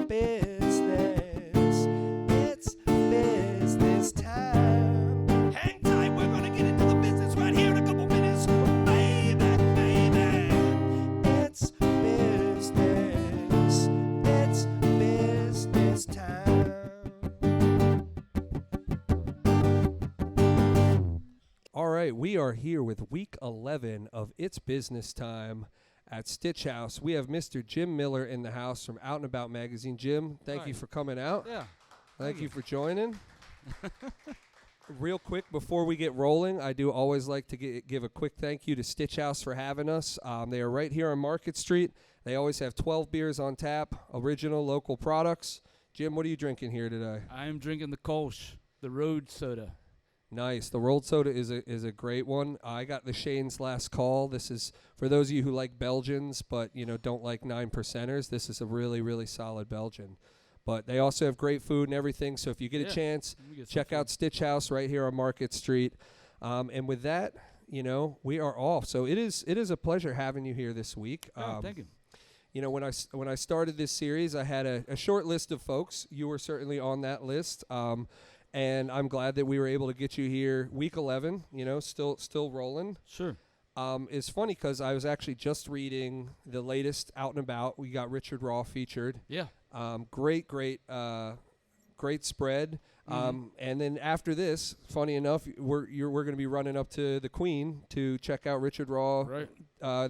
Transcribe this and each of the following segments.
business. It's business time. Hang tight, we're gonna get into the business right here in a couple minutes. Baby, baby. It's business. It's business time. All right, we are here with week 11 of It's Business Time at Stitch House. We have Mr. Jim Miller in the house from Out and About Magazine. Jim, thank you for coming out. Yeah. Thank you for joining. Real quick, before we get rolling, I do always like to give a quick thank you to Stitch House for having us. They are right here on Market Street. They always have 12 beers on tap, original local products. Jim, what are you drinking here today? I'm drinking the Kolsch, the road soda. Nice. The rolled soda is a great one. I got the Shane's Last Call. This is for those of you who like Belgians but don't like 9%ers. This is a really, really solid Belgian. But they also have great food and everything. So if you get a chance, check out Stitch House right here on Market Street. And with that, we are off. So it is a pleasure having you here this week. Thank you. When I started this series, I had a short list of folks. You were certainly on that list. And I'm glad that we were able to get you here week 11, still rolling. Sure. It's funny because I was actually just reading the latest Out and About. We got Richard Raw featured. Yeah. Great spread. And then after this, funny enough, we're going to be running up to the Queen to check out Richard Raw in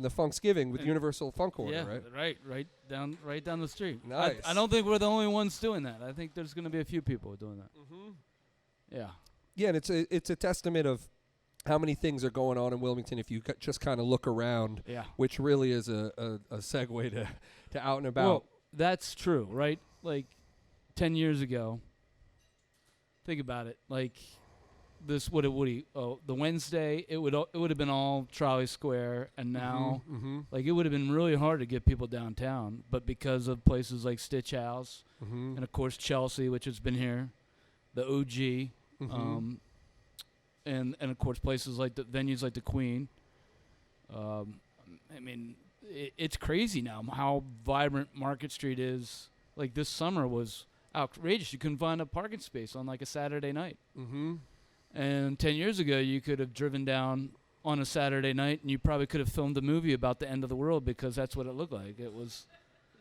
the Funksgiving with Universal Funk Order, right? Right down the street. Nice. I don't think we're the only ones doing that. I think there's going to be a few people doing that. Mm-hmm. Yeah. Yeah, and it's a testament of how many things are going on in Wilmington if you just kind of look around. Yeah. Which really is a segue to Out and About. Well, that's true, right? Like 10 years ago. Think about it. Like this the Wednesday it would have been all Trolley Square, and now like it would have been really hard to get people downtown, but because of places like Stitch House and of course Chelsea, which has been here, the OG, and of course places like the venues like the Queen. I mean, it's crazy now how vibrant Market Street is. Like this summer was outrageous. You couldn't find a parking space on like a Saturday night. And 10 years ago, you could have driven down on a Saturday night, and you probably could have filmed a movie about the end of the world because that's what it looked like. It was,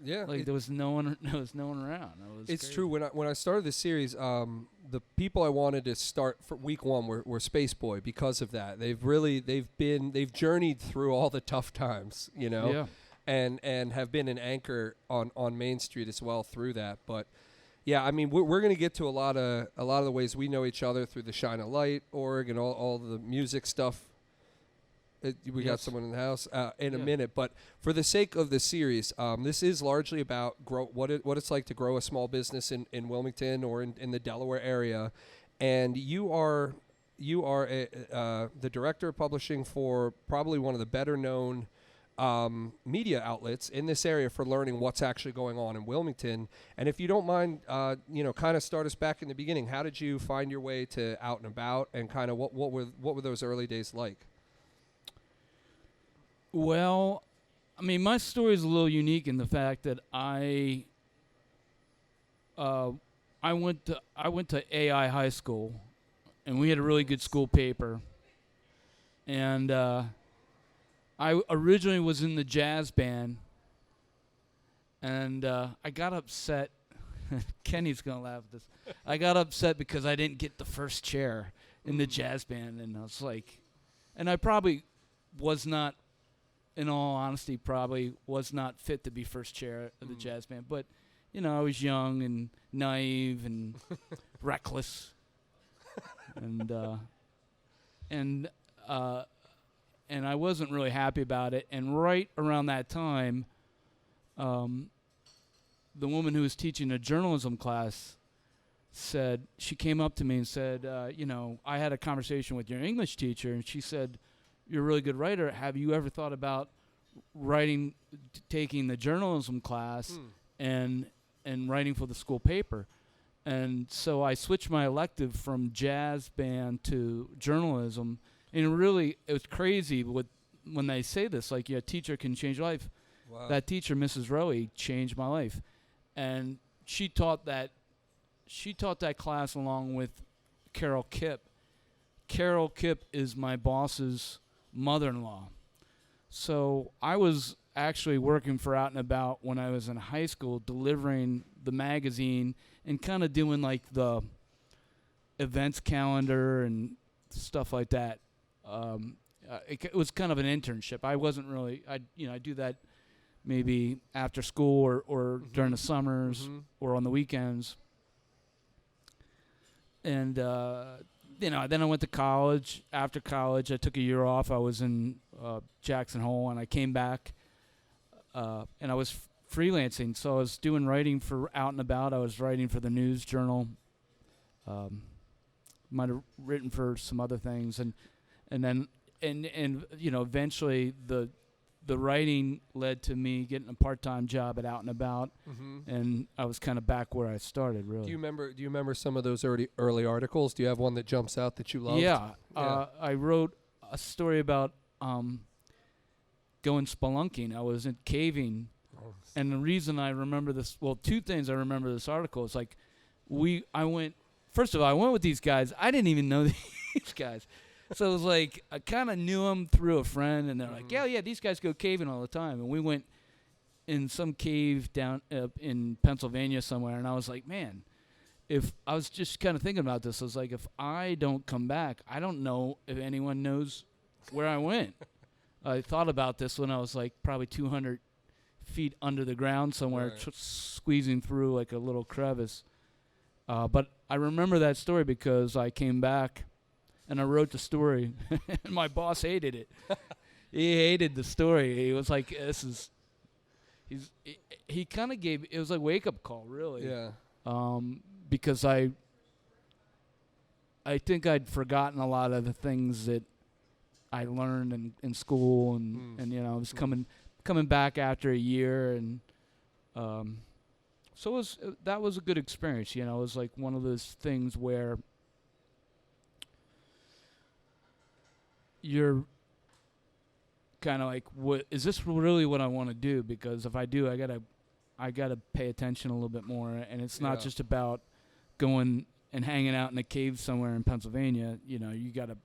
like there was no one around. It's crazy. true. When I started this series, the people I wanted to start for week one were Space Boy because of that. They've journeyed through all the tough times, Yeah. and have been an anchor on Main Street as well through that. But yeah, I mean, we're going to get to a lot of the ways we know each other through the Shine a Light org and all the music stuff. We got someone in the house in a minute, but for the sake of the series, this is largely about what it's like to grow a small business in Wilmington or in the Delaware area, and you are the director of publishing for probably one of the better known media outlets in this area for learning what's actually going on in Wilmington. And if you don't mind, kind of start us back in the beginning. How did you find your way to Out and About, and kind of what were those early days like? Well, I mean, my story is a little unique in the fact that I went to AI high school, and we had a really good school paper, and I originally was in the jazz band, and I got upset. Kenny's going to laugh at this. I got upset because I didn't get the first chair in the jazz band, and I was like, and I probably was not, in all honesty, probably was not fit to be first chair of the jazz band. But, I was young and naive and reckless, and I wasn't really happy about it. And right around that time, the woman who was teaching a journalism class she came up to me and said, I had a conversation with your English teacher, and she said, "You're a really good writer. Have you ever thought about taking the journalism class and writing for the school paper?" And so I switched my elective from jazz band to journalism. And it was crazy when they say this, like, a teacher can change your life. Wow. That teacher, Mrs. Rowe, changed my life. And she taught that class along with Carol Kipp. Carol Kipp is my boss's mother-in-law. So I was actually working for Out and About when I was in high school, delivering the magazine and kind of doing like the events calendar and stuff like that. It was kind of an internship. I wasn't really, I do that maybe after school or during the summers or on the weekends. And, then I went to college. After college, I took a year off. I was in Jackson Hole, and I came back, and I was freelancing. So I was doing writing for Out and About. I was writing for the News Journal. Might have written for some other things, and then eventually the writing led to me getting a part-time job at Out and About, and I was kind of back where I started. Really. Do you remember some of those early articles? Do you have one that jumps out that you loved? Yeah. I wrote a story about going spelunking. I was in caving, and the reason I remember this, well, two things I remember this article is like, I went with these guys. I didn't even know these guys. So it was like, I kind of knew them through a friend, and they're like, yeah, these guys go caving all the time. And we went in some cave down in Pennsylvania somewhere, and I was like, man, I was just kind of thinking about this. I was like, if I don't come back, I don't know if anyone knows where I went. I thought about this when I was like probably 200 feet under the ground somewhere, squeezing through like a little crevice. But I remember that story because I came back and I wrote the story, and my boss hated it. He hated the story. He was like, he kind of gave, it was like a wake-up call, really. Yeah. Because I think I'd forgotten a lot of the things that I learned in school, and I was coming back after a year, and so that was a good experience. It was like one of those things where you're kind of like, what is this really what I want to do? Because if I do, I gotta pay attention a little bit more, and it's not just about going and hanging out in a cave somewhere in Pennsylvania. You gotta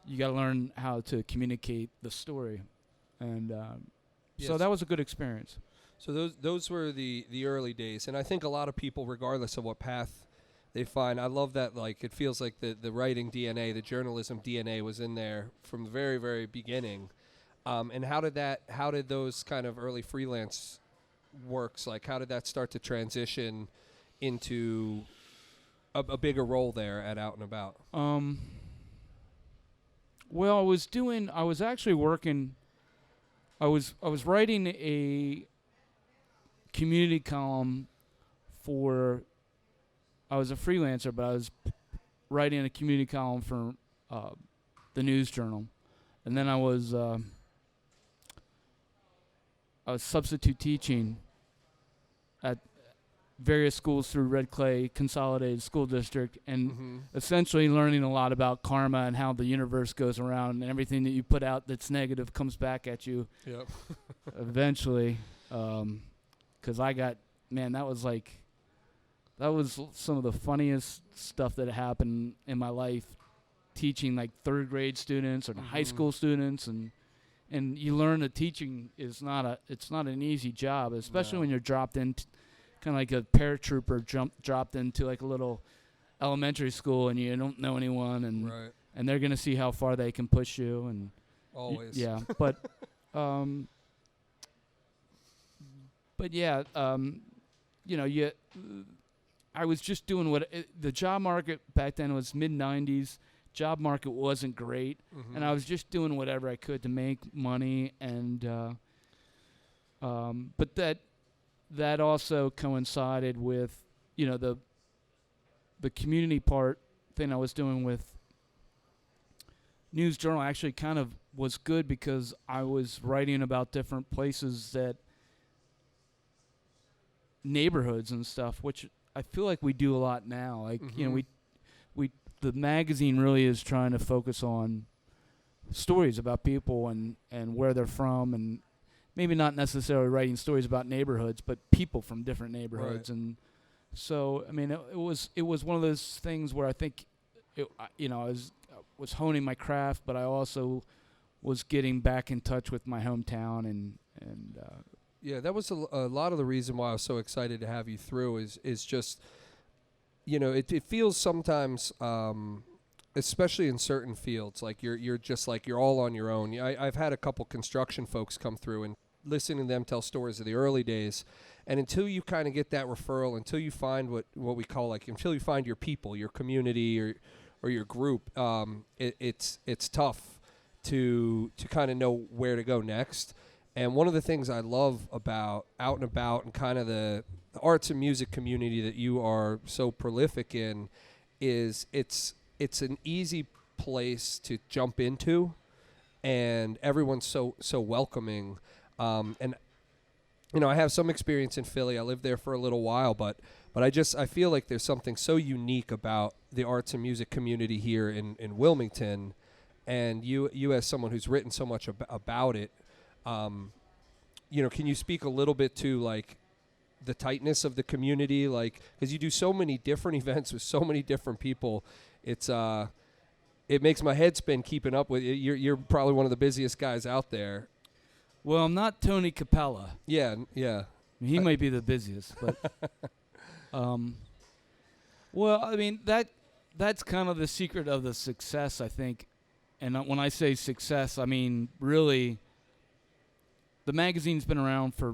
learn how to communicate the story, and so that was a good experience. So those were the early days, and I think a lot of people, regardless of what path they find, I love that, like, it feels like the writing DNA, the journalism DNA was in there from the very, very beginning. And how did those kind of early freelance works, like, how did that start to transition into a bigger role there at Out and About? Well, I was actually working, I was writing a community column I was a freelancer, but I was writing a community column for the News Journal. And then I was substitute teaching at various schools through Red Clay Consolidated School District, and essentially learning a lot about karma and how the universe goes around, and everything that you put out that's negative comes back at you. Yep. Eventually, because that was some of the funniest stuff that happened in my life, teaching like third grade students or high school students, and you learn that teaching is it's not an easy job, especially when you're dropped in, kind of like a paratrooper dropped into like a little elementary school, and you don't know anyone, and they're gonna see how far they can push you, and always. But I was just doing the job market back then was mid-90s. Job market wasn't great, and I was just doing whatever I could to make money, and but that also coincided with the community part thing I was doing with News Journal. Actually kind of was good because I was writing about different places, that neighborhoods and stuff, which I feel like we do a lot now. Like, the magazine really is trying to focus on stories about people and where they're from, and maybe not necessarily writing stories about neighborhoods, but people from different neighborhoods. Right. And so, I mean, it was one of those things where I think, I was honing my craft, but I also was getting back in touch with my hometown and Yeah, that was a lot of the reason why I was so excited to have you through is just, it feels sometimes, especially in certain fields, like you're just like you're all on your own. I've had a couple construction folks come through and listening to them tell stories of the early days, and until you kind of get that referral, until you find what we call until you find your people, your community, or your group, it's tough to kind of know where to go next. And one of the things I love about Out and About and kind of the arts and music community that you are so prolific in is it's an easy place to jump into, and everyone's so welcoming. And I have some experience in Philly. I lived there for a little while, but I feel like there's something so unique about the arts and music community here in Wilmington, and you as someone who's written so much about it. Can you speak a little bit to like the tightness of the community, because you do so many different events with so many different people. It makes my head spin keeping up with you. You're probably one of the busiest guys out there. Well, I'm not Tony Capella. Yeah. He might be the busiest, but well, I mean that's kind of the secret of the success, I think. And when I say success, I mean really. The magazine's been around for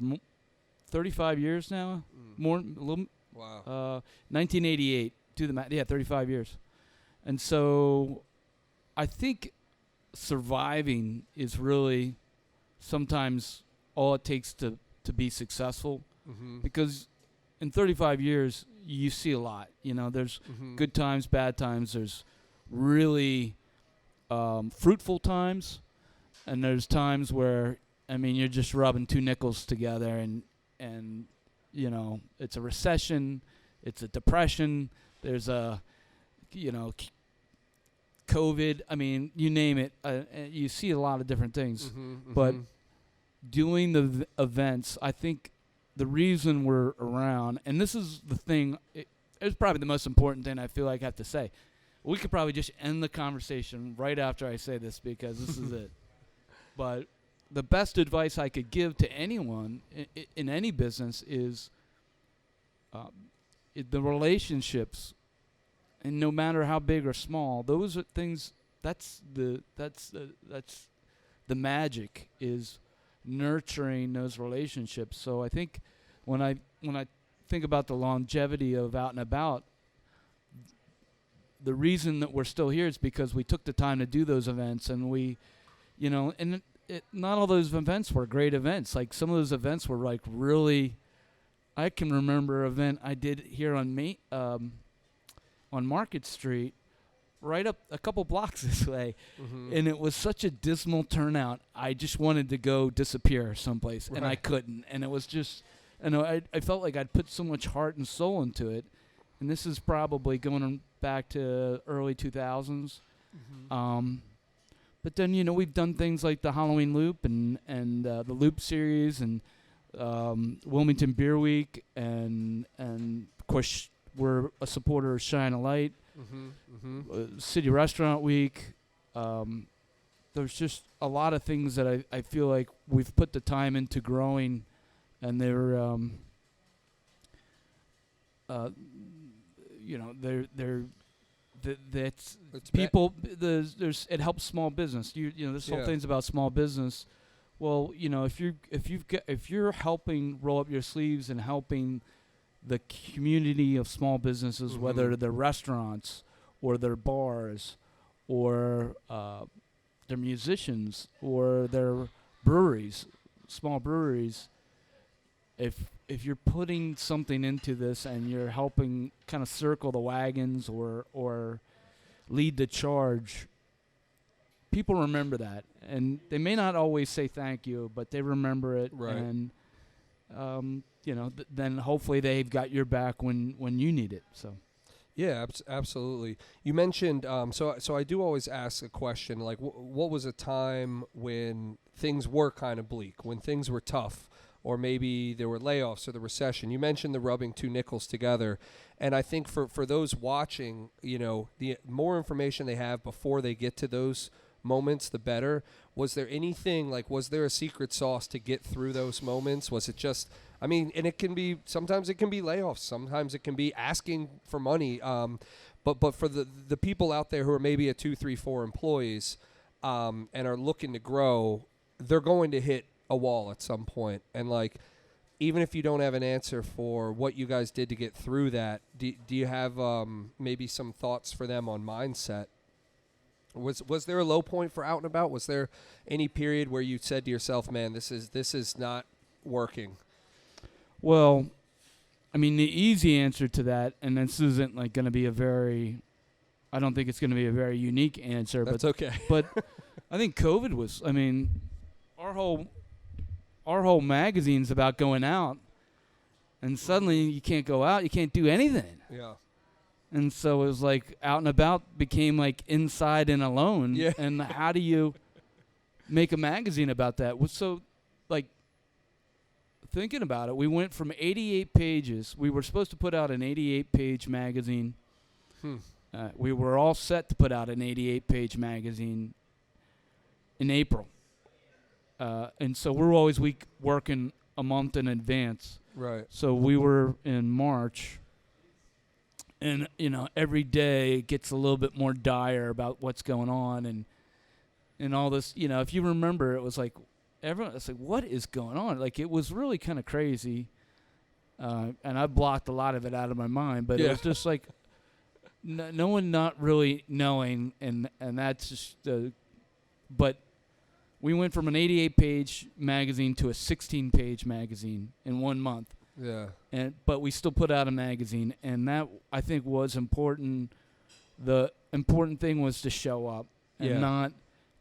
35 years now. More, a little. Wow. 1988. 35 years. And so, I think surviving is really sometimes all it takes to be successful. Mm-hmm. Because in 35 years, you see a lot. There's good times, bad times. There's really fruitful times, and there's times where. I mean, you're just rubbing two nickels together, and it's a recession, it's a depression, there's a, COVID. I mean, you name it. You see a lot of different things. But doing the events, I think the reason we're around, and this is the thing, it's probably the most important thing I feel like I have to say. We could probably just end the conversation right after I say this because this is it. But the best advice I could give to anyone in any business is the relationships, and no matter how big or small, those are things. That's the magic is nurturing those relationships. So I think when I think about the longevity of Out and About, the reason that we're still here is because we took the time to do those events, and we, and. Not all those events were great events. Like some of those events were like really. I can remember an event I did here on Market Street, right up a couple blocks this way, and it was such a dismal turnout. I just wanted to go disappear someplace, and I couldn't. And it was just, I felt like I'd put so much heart and soul into it, and this is probably going back to early 2000s. But then, we've done things like the Halloween Loop and the Loop series and Wilmington Beer Week. And of course, we're a supporter of Shine a Light, City Restaurant Week. There's just a lot of things that I feel like we've put the time into growing. And they're, they're that's people. There's it helps small business. This whole thing's about small business. Well, if you're helping roll up your sleeves and helping the community of small businesses, whether they're restaurants or they're bars or they're musicians or they're breweries, small breweries. If you're putting something into this and you're helping kind of circle the wagons or lead the charge, people remember that. And they may not always say thank you, but they remember it. Right. And, then hopefully they've got your back when you need it. So. Yeah, absolutely. You mentioned so I do always ask a question like what was a time when things were kind of bleak, when things were tough, or maybe there were layoffs or the recession. You mentioned the rubbing two nickels together, and I think for those watching, the more information they have before they get to those moments, the better. Was there anything like was there a secret sauce to get through those moments? Was it just and it can be sometimes it can be layoffs, sometimes it can be asking for money. But for the people out there who are maybe at 2, 3, 4 employees, and are looking to grow, they're going to hit a wall at some point. And like, even if you don't have an answer for what you guys did to get through that, do you have maybe some thoughts for them on mindset? Was there a low point for Out and About? Was there any period where you said to yourself, "Man, this is not working"? Well, I mean, the easy answer to that, and this isn't like going to be I don't think it's going to be a very unique answer. That's okay. But I think COVID was. I mean, our whole magazine's about going out, and suddenly you can't go out, you can't do anything. Yeah. And so it was like Out and About became like Inside and Alone. Yeah. And how do you make a magazine about that? So, like, thinking about it, we went from 88 pages. We were supposed to put out an 88-page magazine. We were all set to put out an 88-page magazine in April. And so we're always working a month in advance. Right. So we were in March. And, every day it gets a little bit more dire about what's going on and all this. If you remember, it was like, everyone was like, what is going on? Like, it was really kind of crazy. And I blocked a lot of it out of my mind. But it was just like no one not really knowing. And that's just but we went from an 88-page magazine to a 16-page magazine in 1 month. Yeah. But we still put out a magazine, and that I think was important. The important thing was to show up and not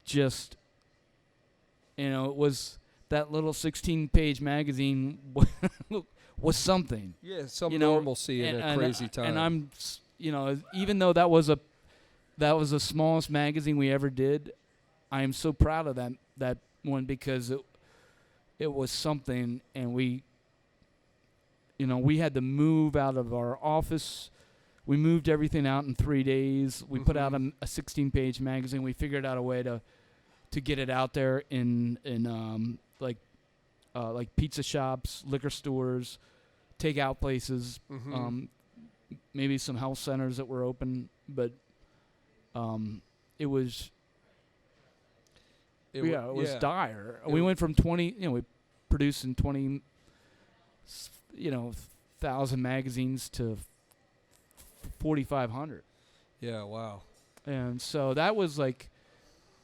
just, it was that little 16-page magazine was something. Yeah, some normalcy in a crazy time. And I'm, even though that was the smallest magazine we ever did, I am so proud of that one because it was something, and we had to move out of our office. We moved everything out in 3 days. We put out a 16-page magazine. We figured out a way to get it out there in like pizza shops, liquor stores, takeout places, maybe some health centers that were open. But it was dire. We went from 20. We produced in 20. 1,000 magazines to 4,500. Yeah, wow. And so that was like,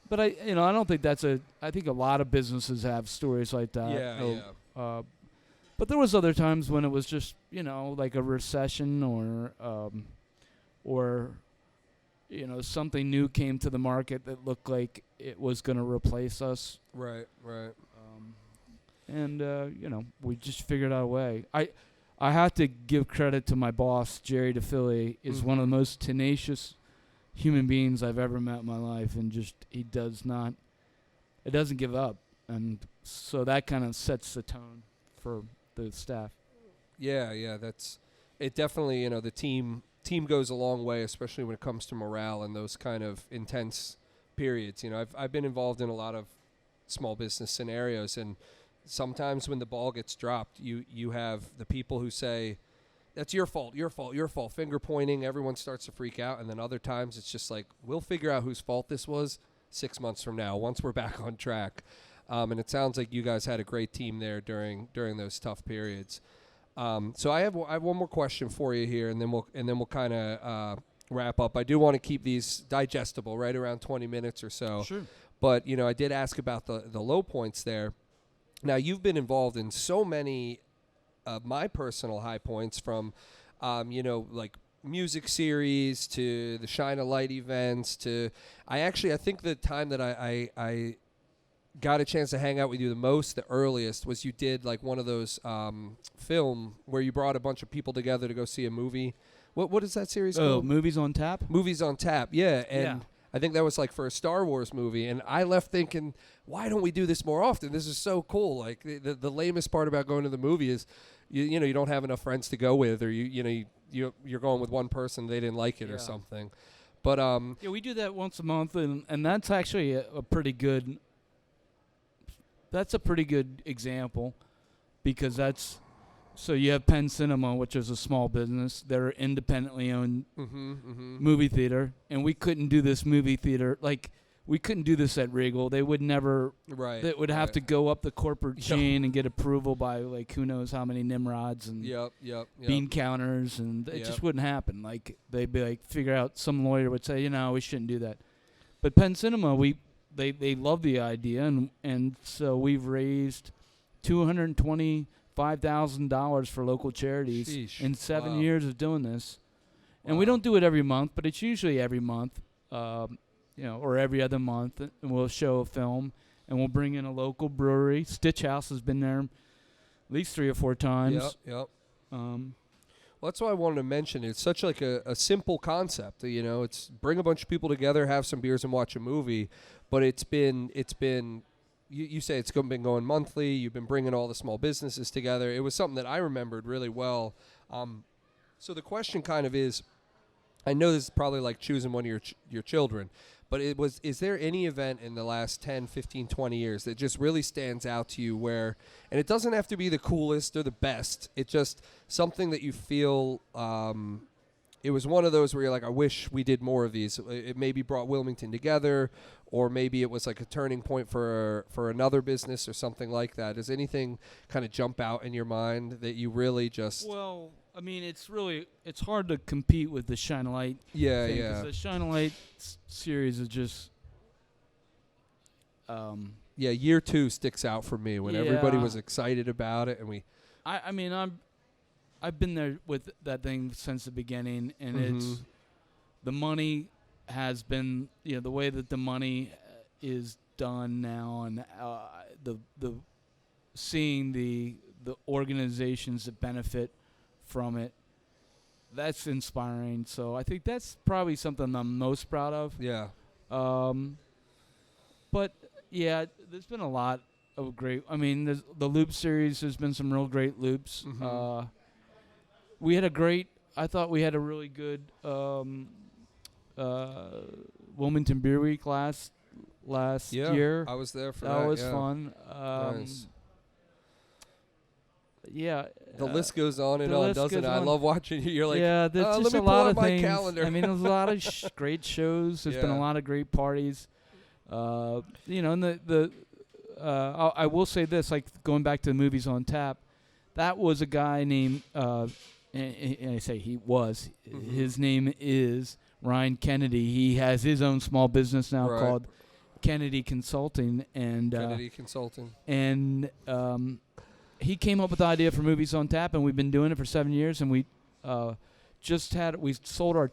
but I don't think I think a lot of businesses have stories like that. Yeah. But there was other times when it was just, like a recession or something new came to the market that looked like it was going to replace us. Right. And we just figured out a way. I have to give credit to my boss, Jerry DeFilly, is one of the most tenacious human beings I've ever met in my life, and it doesn't give up, and so that kind of sets the tone for the staff. Yeah, that's it. Definitely, the team goes a long way, especially when it comes to morale and those kind of intense periods. I've been involved in a lot of small business scenarios, and sometimes when the ball gets dropped, you have the people who say, that's your fault, finger pointing, everyone starts to freak out. And then other times it's just like, we'll figure out whose fault this was 6 months from now, once we're back on track. And it sounds like you guys had a great team there during those tough periods. So I have one more question for you here, and then we'll kind of wrap up. I do want to keep these digestible, right around 20 minutes or so. Sure. But, I did ask about the low points there. Now, you've been involved in so many of my personal high points, from, like music series to the Shine a Light events to I think the time that I got a chance to hang out with you the most, the earliest, was you did like one of those film where you brought a bunch of people together to go see a movie. What is that series Oh, called? Movies on Tap? Movies on Tap. Yeah, and Yeah. I think that was like for a Star Wars movie, and I left thinking, why don't we do this more often? This is so cool. Like the lamest part about going to the movie is, you know, you don't have enough friends to go with, or you're going with one person, they didn't like it or something. But Yeah, we do that once a month, and that's actually a pretty good. That's a pretty good example, because that's. So you have Penn Cinema, which is a small business. They're independently owned movie theater, and we couldn't do this movie theater. Like, we couldn't do this at Regal. They would never. Right. They would have to go up the corporate chain and get approval by, like, who knows how many Nimrods and bean counters, and it just wouldn't happen. Like, they'd be like, figure out, some lawyer would say, we shouldn't do that. But Penn Cinema, they love the idea, and so we've raised $225,000 for local charities in 7 years of doing this. And we don't do it every month, but it's usually every month, or every other month, and we'll show a film, and we'll bring in a local brewery. Stitch House has been there at least 3 or 4 times. Yep. Well, that's why I wanted to mention it. It's such like a simple concept. It's bring a bunch of people together, have some beers, and watch a movie. But it's been. You say it's been going monthly. You've been bringing all the small businesses together. It was something that I remembered really well. So the question kind of is, I know this is probably like choosing one of your children, but is there any event in the last 10, 15, 20 years that just really stands out to you where, and it doesn't have to be the coolest or the best, it's just something that you feel, it was one of those where you're like, I wish we did more of these. It maybe brought Wilmington together, or maybe it was like a turning point for another business or something like that. Does anything kind of jump out in your mind that you really just... Well, I mean, it's hard to compete with the Shine a Light. Yeah. The Shine a Light series is just... year 2 sticks out for me when everybody was excited about it, and I've been there with that thing since the beginning, and it's the money has been, the way that the money is done now, and the seeing the organizations that benefit from it, that's inspiring. So I think that's probably something I'm most proud of. Yeah. But yeah, there's been a lot of great. I mean, there's the Loop series. There's been some real great loops. I thought we had a really good Wilmington Beer Week last year. I was there for that. That was fun. Nice. Yeah. The list goes on and on, doesn't it? I love watching you. You're like, there's let just me a pull lot out of my things. calendar. I mean, there's a lot of great shows. There's been a lot of great parties. And I will say this, like going back to the Movies on Tap, that was a guy named, and I say he was, his name is Ryan Kennedy. He has his own small business now called Kennedy Consulting. And he came up with the idea for Movies on Tap, and we've been doing it for 7 years, and we sold our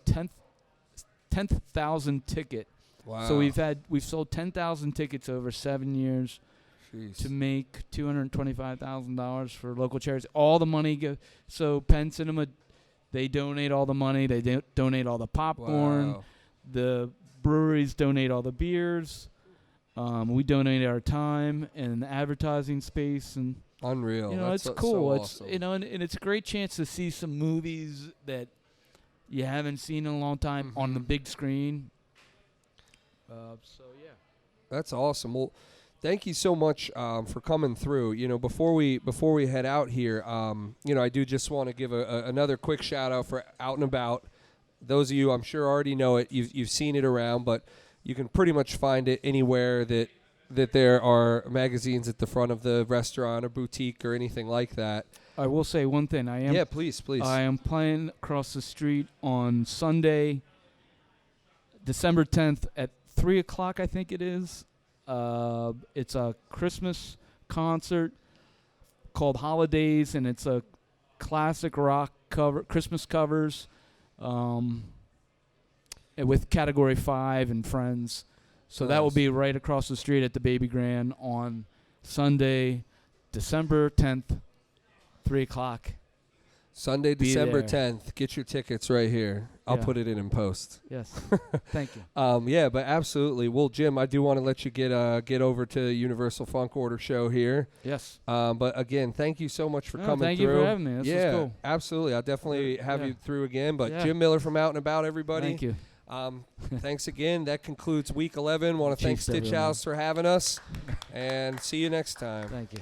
10,000 ticket. Wow. So we've sold 10,000 tickets over 7 years. Jeez. To make $225,000 for local charities. All the money goes. So Penn Cinema, they donate all the money. They donate all the popcorn. Wow. The breweries donate all the beers. We donate our time and advertising space, and unreal. It's cool. So awesome. And it's a great chance to see some movies that you haven't seen in a long time on the big screen. That's awesome. Well, thank you so much for coming through. Before we head out here, I do just want to give another quick shout out for Out and About. Those of you, I'm sure, already know it. You've seen it around, but you can pretty much find it anywhere that there are magazines at the front of the restaurant or boutique or anything like that. I will say one thing. Please. I am playing across the street on Sunday, December 10th at 3 o'clock, I think it is. It's a Christmas concert called Holidays, and it's a classic rock Christmas covers, with Category 5 and friends. So that will be right across the street at the Baby Grand on Sunday, December 10th, 3 o'clock. Sunday, Be December there. 10th. Get your tickets right here. I'll Yeah. put it in post. Yes. Thank you. Yeah, but absolutely. Well, Jim, I do want to let you get over to Universal Funk Order show here. Yes. But again, thank you so much for coming thank through. you for having me. This was cool. Absolutely. I'll definitely have Yeah. you through again. But Yeah. Jim Miller from Out and About, everybody. Thank you. Thanks again. That concludes week 11. Want to thank Cheers, Stitch everyone. House for having us, and see you next time. Thank you.